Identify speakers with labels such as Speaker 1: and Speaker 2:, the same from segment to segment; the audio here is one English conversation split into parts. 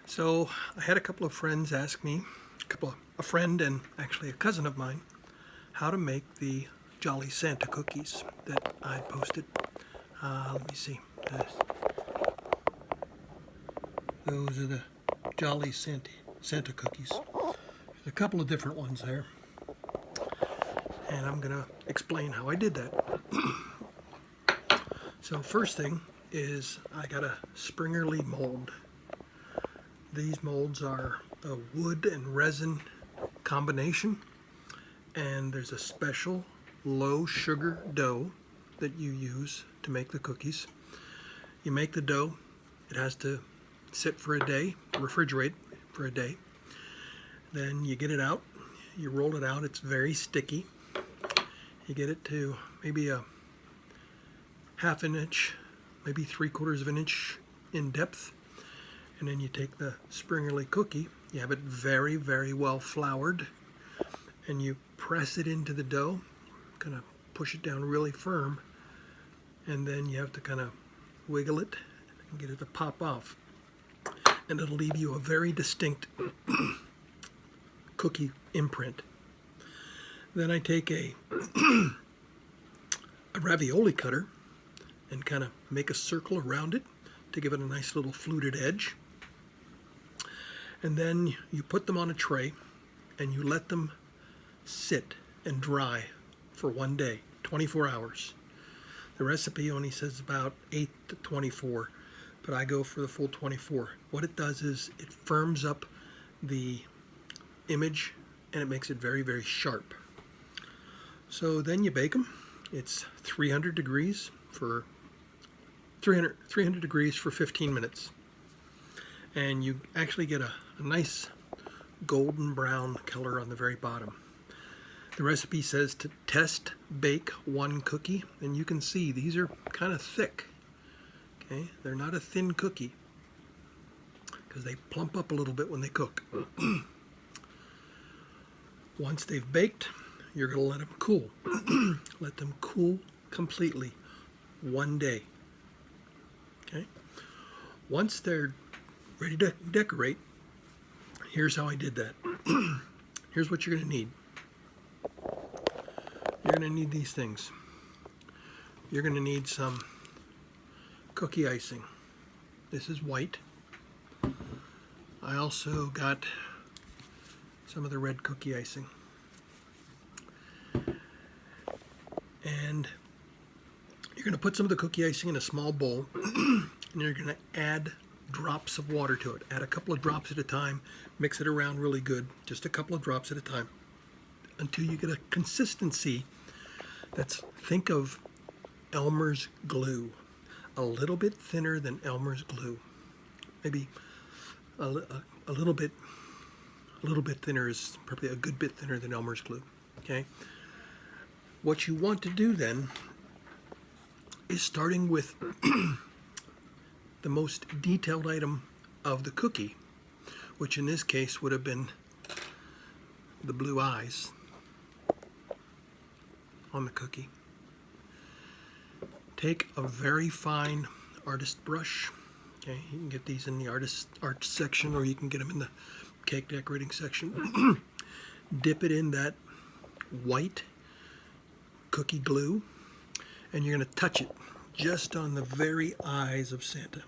Speaker 1: So I had a couple of friends ask me, a friend and actually a cousin of mine, how to make the Jolly Santa cookies that I posted. Let me see. Those are the Jolly Santa cookies. There's a couple of different ones there, and I'm gonna explain how I did that. So first thing is I got a Springerle mold. These molds are a wood and resin combination, and there's a special low sugar dough that you use to make the cookies. You make the dough, it has to sit for a day, refrigerate for a day. Then you get it out, you roll it out, it's very sticky. You get it to maybe a half an inch, maybe 3/4 of an inch in depth. And then you take the Springerle cookie, you have it very, very well floured, and you press it into the dough, kind of push it down really firm, and then you have to kind of wiggle it and get it to pop off. And it'll leave you a very distinct cookie imprint. Then I take a ravioli cutter and kind of make a circle around it to give it a nice little fluted edge. And then you put them on a tray and you let them sit and dry for one day, 24 hours. The recipe only says about 8 to 24, but I go for the full 24. What it does is it firms up the image and it makes it very, very sharp. So then you bake them. It's 300 degrees for 300 degrees for 15 minutes. And you actually get a nice golden brown color on the very bottom. The recipe says to test bake one cookie, and you can see these are kind of thick. Okay, they're not a thin cookie because they plump up a little bit when they cook. Once they've baked, you're going to let them cool. Let them cool completely one day. Okay. Once they're ready to decorate, here's how I did that. Here's what you're going to need. You're going to need these things. You're going to need some cookie icing. This is white. I also got some of the red cookie icing. And you're going to put some of the cookie icing in a small bowl, and you're going to add drops of water to it. Add a couple of drops at a time. Mix it around really good. Just a couple of drops at a time until you get a consistency that's, think of Elmer's glue. A little bit thinner than Elmer's glue. Maybe a little bit thinner is probably a good bit thinner than Elmer's glue. Okay? What you want to do then is, starting with the most detailed item of the cookie, which in this case would have been the blue eyes on the cookie. Take a very fine artist brush. Okay, you can get these in the art section, or you can get them in the cake decorating section. Dip it in that white cookie glue, and you're going to touch it just on the very eyes of Santa.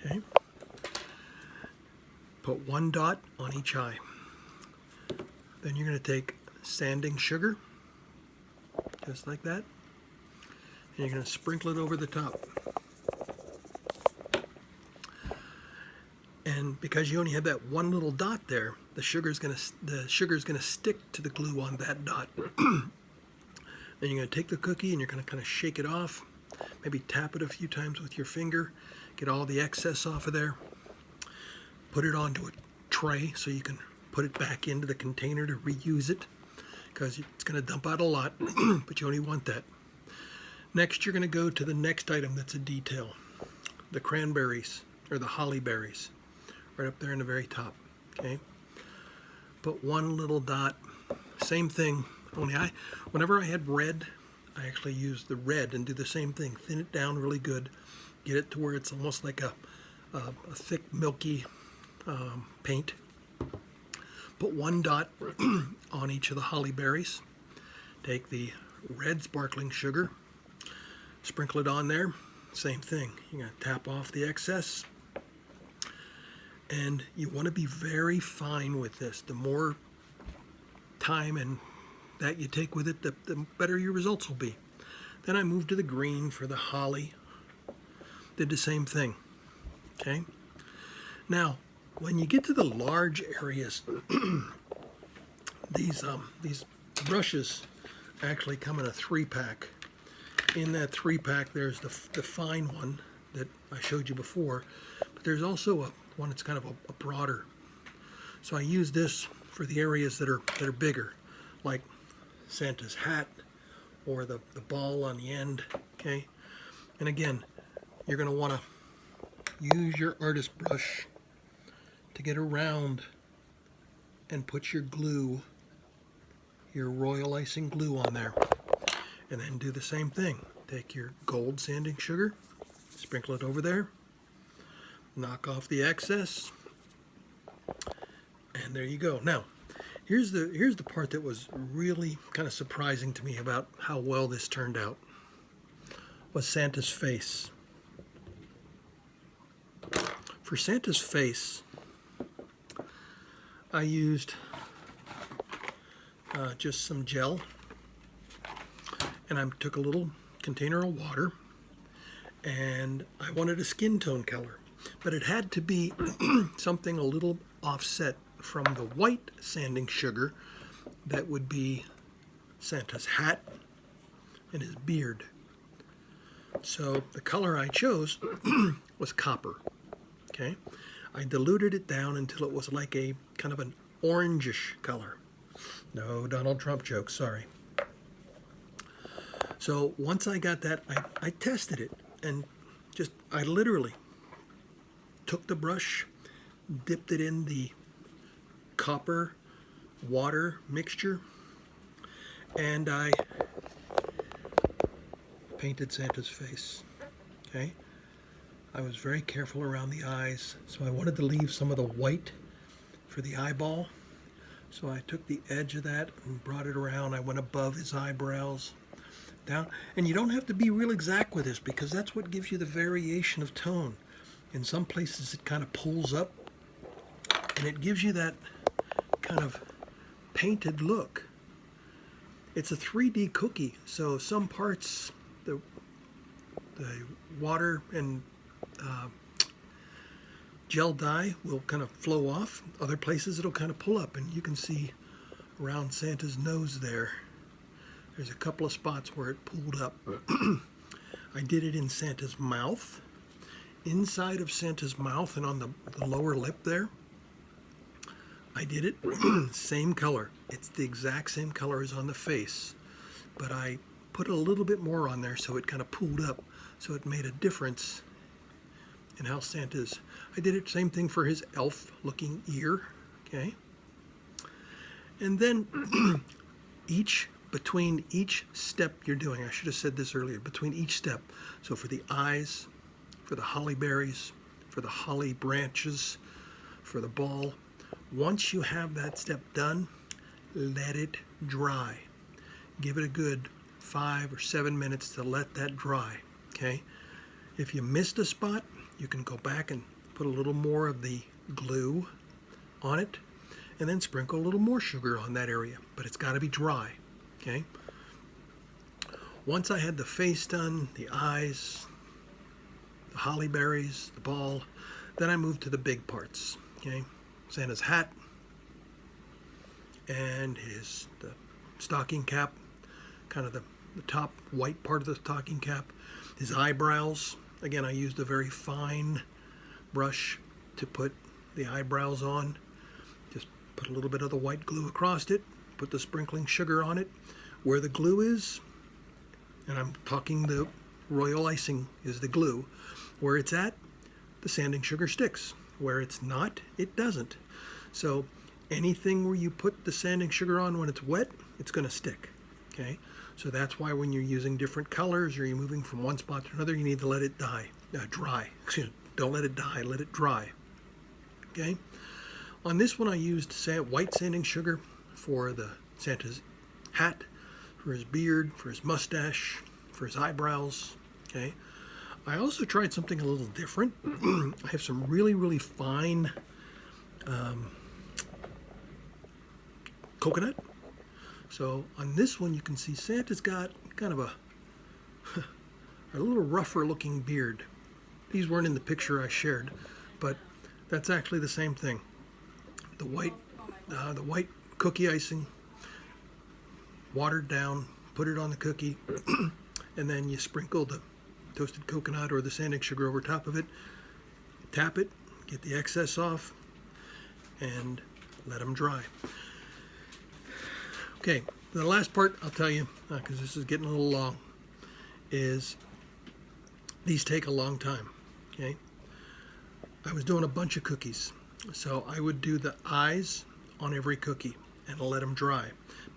Speaker 1: Okay? Put one dot on each eye. Then you're going to take sanding sugar, just like that, and you're going to sprinkle it over the top. And because you only have that one little dot there, the sugar is going to stick to the glue on that dot. Then you're going to take the cookie and you're going to kind of shake it off. Maybe tap it a few times with your finger. Get all the excess off of there. Put it onto a tray so you can put it back into the container to reuse it, because it's going to dump out a lot, but you only want that. Next, you're going to go to the next item that's a detail. The cranberries, or the holly berries, right up there in the very top. Okay? Put one little dot. Same thing. Only whenever I had red, I actually used the red and do the same thing. Thin it down really good. Get it to where it's almost like a thick, milky paint. Put one dot on each of the holly berries. Take the red sparkling sugar, sprinkle it on there. Same thing. You're going to tap off the excess. And you want to be very fine with this. The more time and that you take with it, the better your results will be. Then I moved to the green for the holly. Did the same thing. Okay. Now, when you get to the large areas, these brushes actually come in a 3-pack. In that 3-pack, there's the fine one that I showed you before, but there's also one that's kind of a broader. So I use this for the areas that are bigger, like Santa's hat or the ball on the end. Okay, and again, you're going to want to use your artist brush to get around and put your glue, your royal icing glue on there. And then do the same thing. Take your gold sanding sugar, sprinkle it over there, knock off the excess, and there you go. Now, here's the part that was really kind of surprising to me about how well this turned out. Was Santa's face. For Santa's face, I used just some gel, and I took a little container of water, and I wanted a skin tone color, but it had to be something a little offset from the white sanding sugar that would be Santa's hat and his beard. So the color I chose was copper. Okay, I diluted it down until it was like a kind of an orangish color. No Donald Trump jokes, sorry. So once I got that, I tested it, and I literally took the brush, dipped it in the copper water mixture, and I painted Santa's face. Okay, I was very careful around the eyes, so I wanted to leave some of the white for the eyeball. So I took the edge of that and brought it around. I went above his eyebrows, down. And you don't have to be real exact with this, because that's what gives you the variation of tone. In some places it kind of pulls up, and it gives you that kind of painted look. It's a 3D cookie, so some parts, the water and gel dye will kind of flow off. Other places it'll kind of pull up, and you can see around Santa's nose there's a couple of spots where it pulled up. I did it in Santa's mouth, inside of Santa's mouth, and on the lower lip there. I did it same color. It's the exact same color as on the face, but I put a little bit more on there so it kind of pulled up, so it made a difference in how Santa's. I did it same thing for his elf looking ear. Okay, and then between each step you're doing, I should have said this earlier, between each step, so for the eyes, for the holly berries, for the holly branches, for the ball, once you have that step done, let it dry. Give it a good 5 or 7 minutes to let that dry. Okay, if you missed a spot, you can go back and put a little more of the glue on it, and then sprinkle a little more sugar on that area, but it's got to be dry. Okay, once I had the face done, the eyes, the holly berries, the ball, then I moved to the big parts. Okay, Santa's hat and the stocking cap, kind of the top white part of the stocking cap, his eyebrows. Again, I used a very fine brush to put the eyebrows on. Just put a little bit of the white glue across it, put the sprinkling sugar on it. Where the glue is, and I'm talking the royal icing is the glue, where it's at, the sanding sugar sticks. Where it's not, it doesn't. So anything where you put the sanding sugar on when it's wet, it's going to stick. Okay, so that's why when you're using different colors or you're moving from one spot to another, you need to let it dry. Excuse me, don't let it die, let it dry. Okay. On this one I used white sanding sugar for the Santa's hat, for his beard, for his mustache, for his eyebrows. Okay. I also tried something a little different. I have some really, really fine coconut. So on this one you can see Santa's got kind of a little rougher looking beard. These weren't in the picture I shared, but that's actually the same thing. The white cookie icing, watered down, put it on the cookie, and then you sprinkle the toasted coconut or the sanding sugar over top of it, tap it, get the excess off, and let them dry. Okay, the last part I'll tell you, because this is getting a little long, is these take a long time. Okay, I was doing a bunch of cookies, so I would do the eyes on every cookie and let them dry.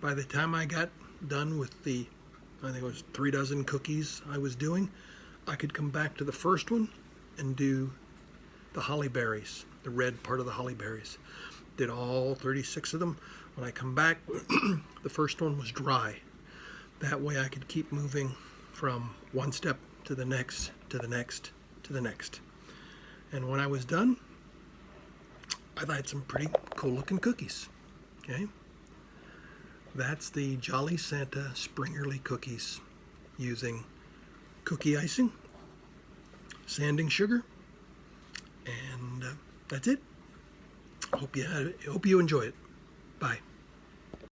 Speaker 1: By the time I got done with the, I think it was 3 dozen cookies I was doing, I could come back to the first one and do the holly berries, the red part of the holly berries. Did all 36 of them. When I come back, the first one was dry. That way I could keep moving from one step to the next, to the next, to the next. And when I was done, I had some pretty cool looking cookies. Okay, that's the Jolly Santa Springerle cookies using cookie icing, sanding sugar, and that's it. Hope you enjoy it. Bye.